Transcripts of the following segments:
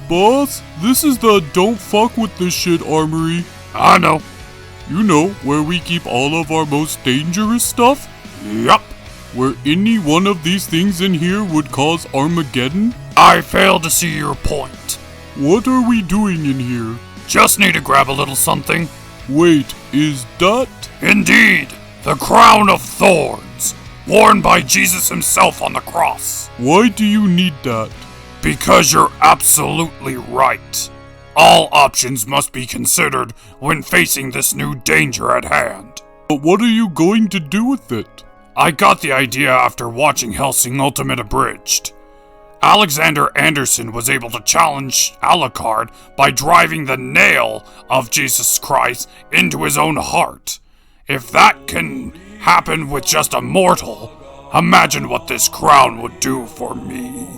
Boss, this is the don't fuck with this shit armory. I know. You know, where we keep all of our most dangerous stuff? Yup. Where any one of these things in here would cause Armageddon? I fail to see your point. What are we doing in here? Just need to grab a little something. Wait, is that? Indeed, the crown of thorns, worn by Jesus himself on the cross. Why do you need that? Because you're absolutely right. All options must be considered when facing this new danger at hand. But what are you going to do with it? I got the idea after watching Hellsing Ultimate Abridged. Alexander Anderson was able to challenge Alucard by driving the nail of Jesus Christ into his own heart. If that can happen with just a mortal, imagine what this crown would do for me.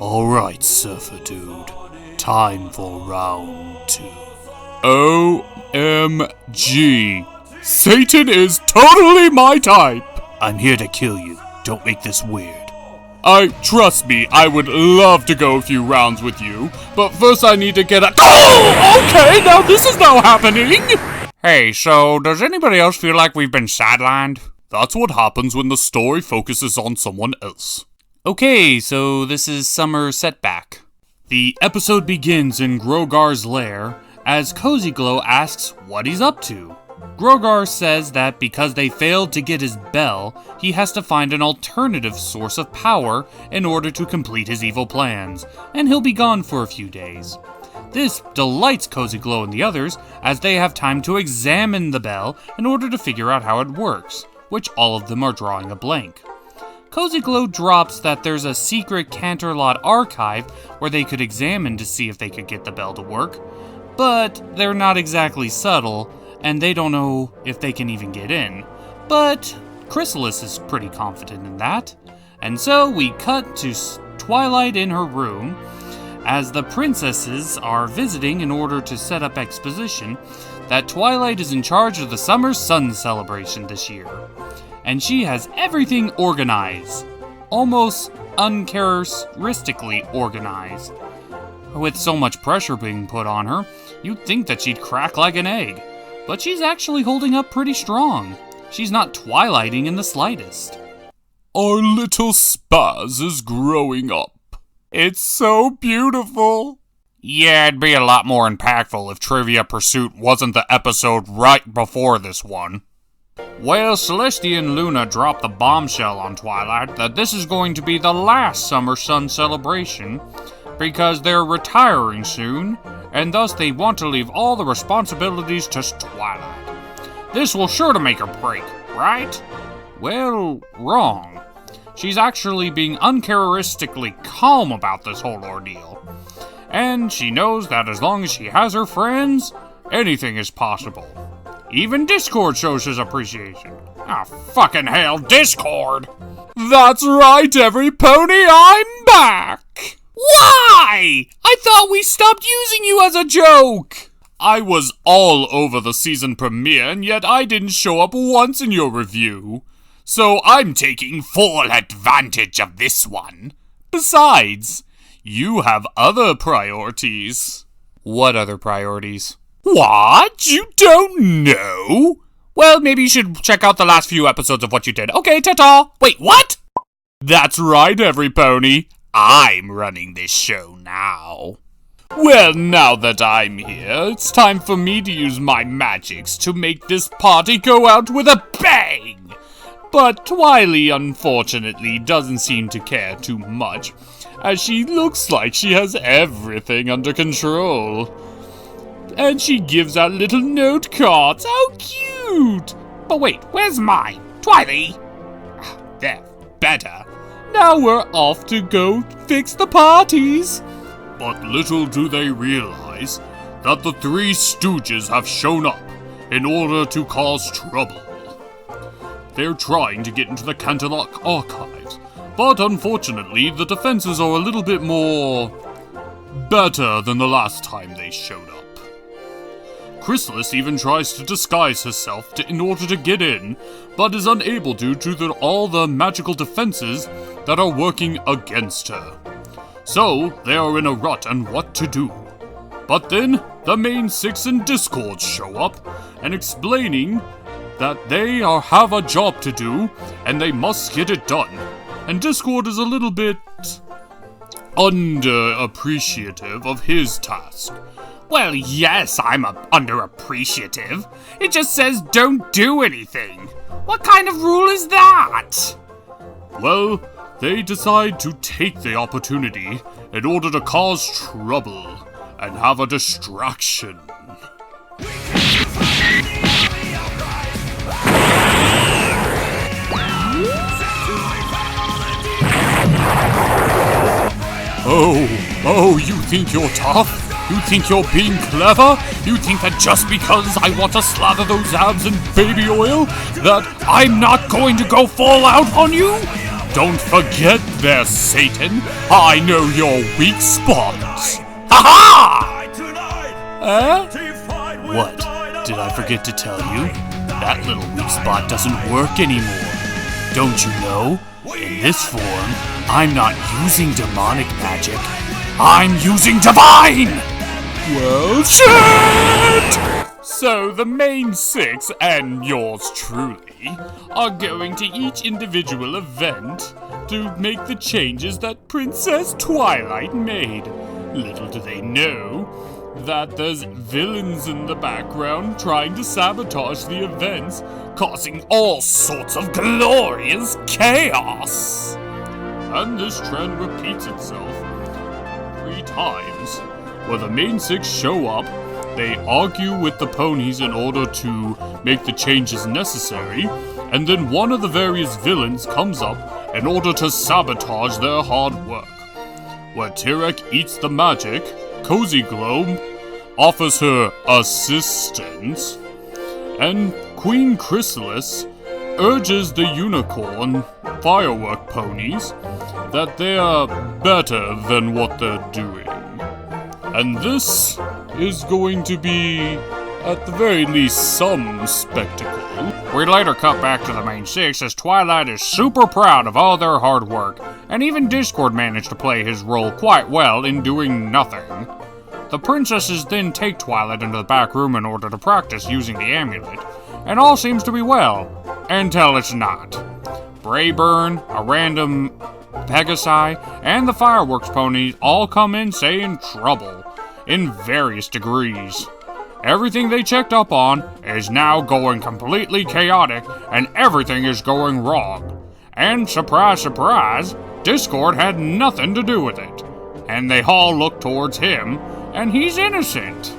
Alright, Surfer Dude. Time for round 2. OMG. Satan is totally my type! I'm here to kill you. Don't make this weird. Trust me, I would love to go a few rounds with you, but first I need to get a— Oh! Okay, now this is now happening! Hey, so does anybody else feel like we've been sidelined? That's what happens when the story focuses on someone else. Okay, so this is Summer Setback. The episode begins in Grogar's lair as Cozy Glow asks what he's up to. Grogar says that because they failed to get his bell, he has to find an alternative source of power in order to complete his evil plans, and he'll be gone for a few days. This delights Cozy Glow and the others, as they have time to examine the bell in order to figure out how it works, which all of them are drawing a blank. Cozy Glow drops that there's a secret Canterlot archive where they could examine to see if they could get the bell to work, but they're not exactly subtle, and they don't know if they can even get in. But Chrysalis is pretty confident in that. And so we cut to Twilight in her room, as the princesses are visiting in order to set up exposition that Twilight is in charge of the Summer Sun celebration this year. And she has everything organized. Almost uncharacteristically organized. With so much pressure being put on her, you'd think that she'd crack like an egg. But she's actually holding up pretty strong. She's not twilighting in the slightest. Our little Spaz is growing up. It's so beautiful. Yeah, it'd be a lot more impactful if Trivia Pursuit wasn't the episode right before this one. Well, Celestia and Luna dropped the bombshell on Twilight that this is going to be the last Summer Sun celebration because they're retiring soon, and thus they want to leave all the responsibilities to Twilight. This will sure to make her break, right? Well, wrong. She's actually being uncharacteristically calm about this whole ordeal. And she knows that as long as she has her friends, anything is possible. Even Discord shows his appreciation. Ah, fucking hell, Discord! That's right, every pony, I'm back! Why? I thought we stopped using you as a joke! I was all over the season premiere, and yet I didn't show up once in your review. So I'm taking full advantage of this one. Besides, you have other priorities. What other priorities? What? You don't know? Well, maybe you should check out the last few episodes of what you did. Okay, ta-ta! Wait, what? That's right, every pony. I'm running this show now. Well, now that I'm here, it's time for me to use my magics to make this party go out with a bang! But Twily, unfortunately, doesn't seem to care too much, as she looks like she has everything under control. And she gives out little note cards. How cute! But wait, where's mine? Twily! There, better. Now we're off to go fix the parties. But little do they realize that the Three Stooges have shown up in order to cause trouble. They're trying to get into the Canterlot archives, but unfortunately the defenses are a little bit more better than the last time they showed up. Chrysalis even tries to disguise herself in order to get in, but is unable to due to all the magical defenses that are working against her. So they are in a rut on what to do. But then the main six in Discord show up and explaining that they have a job to do and they must get it done. And Discord is a little bit underappreciative of his task. Well, yes, I'm underappreciative. It just says don't do anything. What kind of rule is that? Well, they decide to take the opportunity in order to cause trouble and have a distraction. Oh, you think you're tough? You think you're being clever? You think that just because I want to slather those abs in baby oil, that I'm not going to go full out on you? Don't forget there, Satan. I know your weak spots. Ha-ha! What? Did I forget to tell you? That little weak spot doesn't work anymore. Don't you know? In this form, I'm not using demonic magic. I'm using divine! Well, shit! So the main six, and yours truly, are going to each individual event to make the changes that Princess Twilight made. Little do they know that there's villains in the background trying to sabotage the events, causing all sorts of glorious chaos. And this trend repeats itself 3 times, where the main six show up, they argue with the ponies in order to make the changes necessary, and then one of the various villains comes up in order to sabotage their hard work. Where Tirek eats the magic, Cozy Glow offers her assistance, and Queen Chrysalis urges the unicorn firework ponies that they are better than what they're doing. And this is going to be, at the very least, some spectacle. We later cut back to the main six as Twilight is super proud of all their hard work, and even Discord managed to play his role quite well in doing nothing. The princesses then take Twilight into the back room in order to practice using the amulet, and all seems to be well, until it's not. Brayburn, a random Pegasi, and the fireworks ponies all come in saying trouble, in various degrees. Everything they checked up on is now going completely chaotic, and everything is going wrong. And surprise, surprise, Discord had nothing to do with it. And they all look towards him, and he's innocent.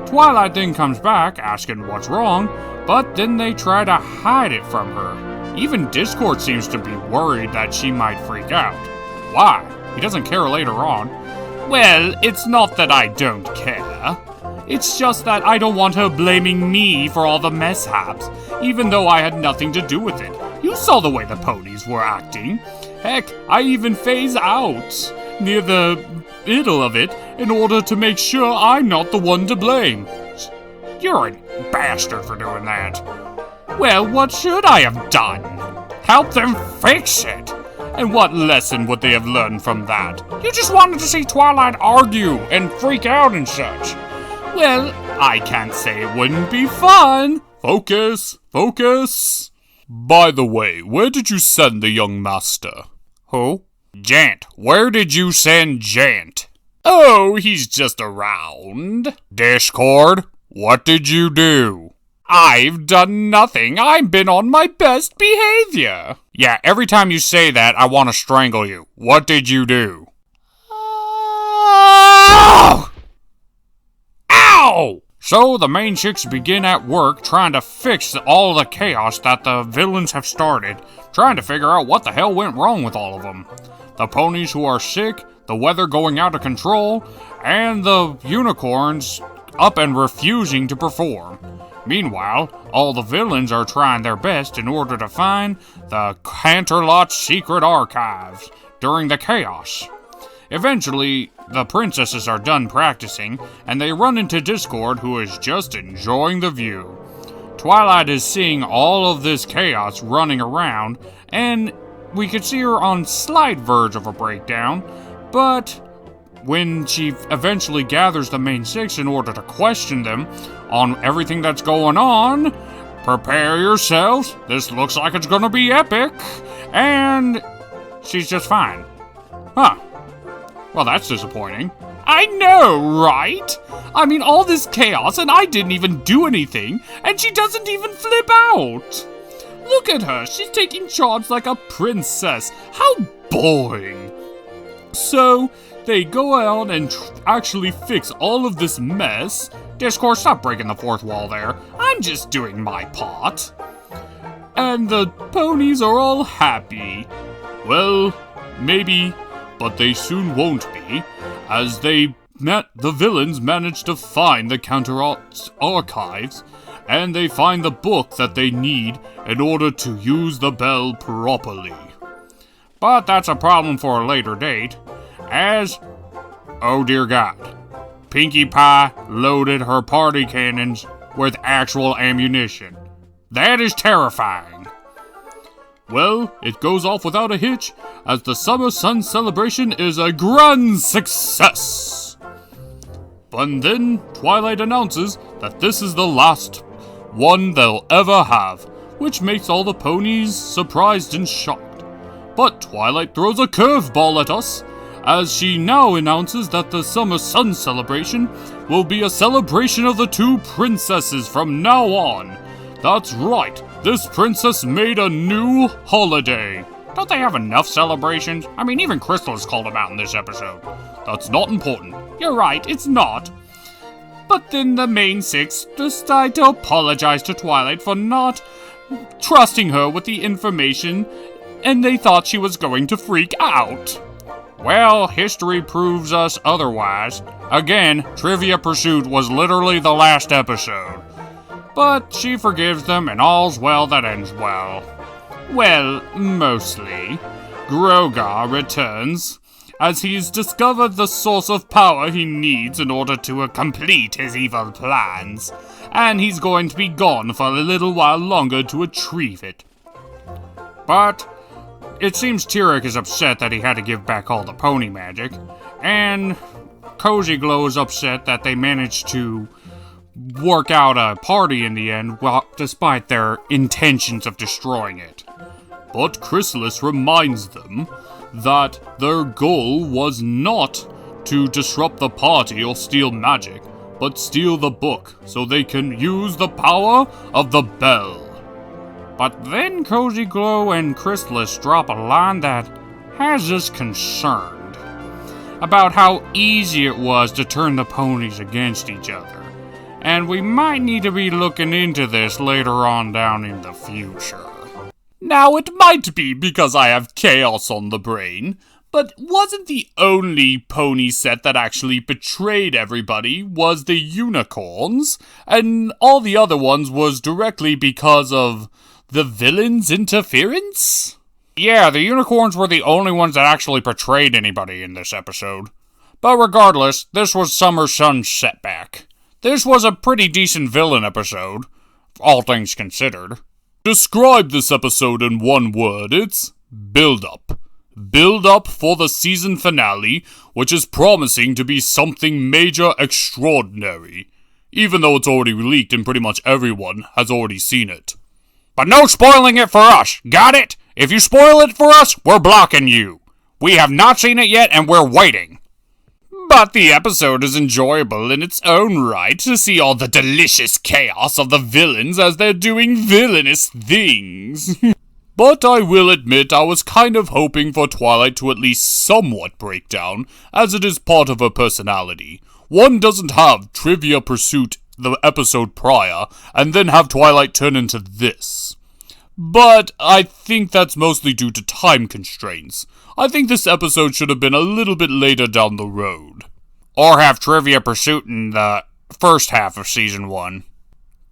Twilight then comes back asking what's wrong, but then they try to hide it from her. Even Discord seems to be worried that she might freak out. Why? He doesn't care later on. Well, it's not that I don't care. It's just that I don't want her blaming me for all the mishaps, even though I had nothing to do with it. You saw the way the ponies were acting. Heck, I even phase out near the middle of it in order to make sure I'm not the one to blame. You're a bastard for doing that. Well, what should I have done? Help them fix it. And what lesson would they have learned from that? You just wanted to see Twilight argue and freak out and such. Well, I can't say it wouldn't be fun. Focus, focus. By the way, where did you send the young master? Who? Jant. Where did you send Jant? Oh, he's just around. Discord, what did you do? I've done nothing. I've been on my best behavior. Yeah, every time you say that, I want to strangle you. What did you do? Oh! Ow! So the main chicks begin at work trying to fix all the chaos that the villains have started, trying to figure out what the hell went wrong with all of them. The ponies who are sick, the weather going out of control, and the unicorns up and refusing to perform. Meanwhile, all the villains are trying their best in order to find the Canterlot's secret archives during the chaos. Eventually, the princesses are done practicing, and they run into Discord, who is just enjoying the view. Twilight is seeing all of this chaos running around, and we could see her on slight verge of a breakdown, But when she eventually gathers the main six in order to question them on everything that's going on, prepare yourselves, this looks like it's gonna be epic, and she's just fine. Huh. Well, that's disappointing. I know, right? I mean, all this chaos and I didn't even do anything, and she doesn't even flip out. Look at her, she's taking charge like a princess. How boring. So, they go out and actually fix all of this mess. Discord, stop breaking the fourth wall there. I'm just doing my part. And the ponies are all happy. Well, maybe, but they soon won't be, as the villains manage to find the Counter archives, and they find the book that they need in order to use the bell properly. But that's a problem for a later date, as, oh dear God, Pinkie Pie loaded her party cannons with actual ammunition. That is terrifying. Well, it goes off without a hitch, as the Summer Sun celebration is a grand success. But then, Twilight announces that this is the last one they'll ever have, which makes all the ponies surprised and shocked. But Twilight throws a curveball at us, as she now announces that the Summer Sun celebration will be a celebration of the two princesses from now on. That's right, this princess made a new holiday. Don't they have enough celebrations? I mean, even Crystal has called them out in this episode. That's not important. You're right, it's not. But then the main six decide to apologize to Twilight for not trusting her with the information, and they thought she was going to freak out. Well, history proves us otherwise. Again, Trivia Pursuit was literally the last episode. But she forgives them, and all's well that ends well. Well, mostly. Grogar returns, as he's discovered the source of power he needs in order to complete his evil plans, and he's going to be gone for a little while longer to retrieve it. But it seems Tyrek is upset that he had to give back all the pony magic, and Cozy Glow is upset that they managed to work out a party in the end, well, despite their intentions of destroying it. But Chrysalis reminds them that their goal was not to disrupt the party or steal magic, but steal the book so they can use the power of the bell. But then Cozy Glow and Chrysalis drop a line that has us concerned about how easy it was to turn the ponies against each other. And we might need to be looking into this later on down in the future. Now, it might be because I have chaos on the brain, but wasn't the only pony set that actually betrayed everybody was the unicorns, and all the other ones was directly because of the villain's interference? Yeah, the unicorns were the only ones that actually betrayed anybody in this episode. But regardless, this was Summer Sun's Setback. This was a pretty decent villain episode, all things considered. Describe this episode in one word, it's build-up. Build-up for the season finale, which is promising to be something major extraordinary, even though it's already leaked and pretty much everyone has already seen it. But no spoiling it for us, got it? If you spoil it for us, we're blocking you. We have not seen it yet and we're waiting. But the episode is enjoyable in its own right to see all the delicious chaos of the villains as they're doing villainous things. But I will admit I was kind of hoping for Twilight to at least somewhat break down, as it is part of her personality. One doesn't have Trivia Pursuit the episode prior, and then have Twilight turn into this. But I think that's mostly due to time constraints. I think this episode should have been a little bit later down the road. Or have Trivia Pursuit in the first half of Season 1.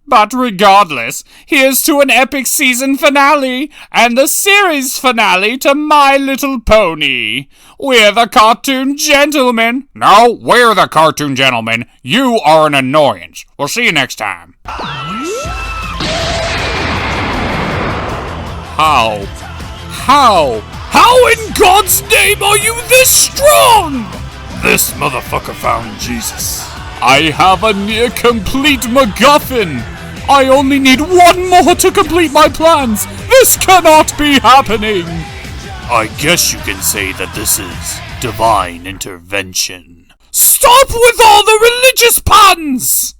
But regardless, here's to an epic season finale, and the series finale to My Little Pony. We're the Cartoon Gentlemen. No, we're the Cartoon Gentlemen. You are an annoyance. We'll see you next time. How How in God's name are you this strong? This motherfucker found Jesus. I have a near complete MacGuffin. I only need one more to complete my plans. This cannot be happening. I guess you can say that this is divine intervention. Stop with all the religious puns!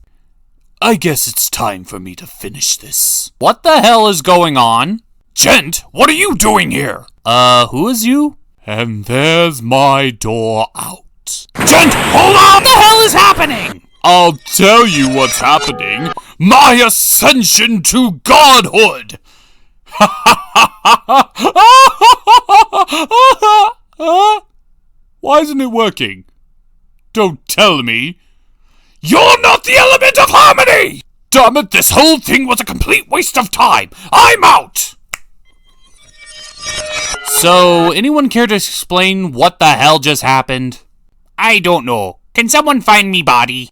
I guess it's time for me to finish this. What the hell is going on? Gent, what are you doing here? Who is you? And there's my door out. Gent, hold on! What the hell is happening? I'll tell you what's happening. My ascension to godhood! Why isn't it working? Don't tell me. You're not the element of harmony! Damn it, this whole thing was a complete waste of time. I'm out! So, anyone care to explain what the hell just happened? I don't know. Can someone find me body?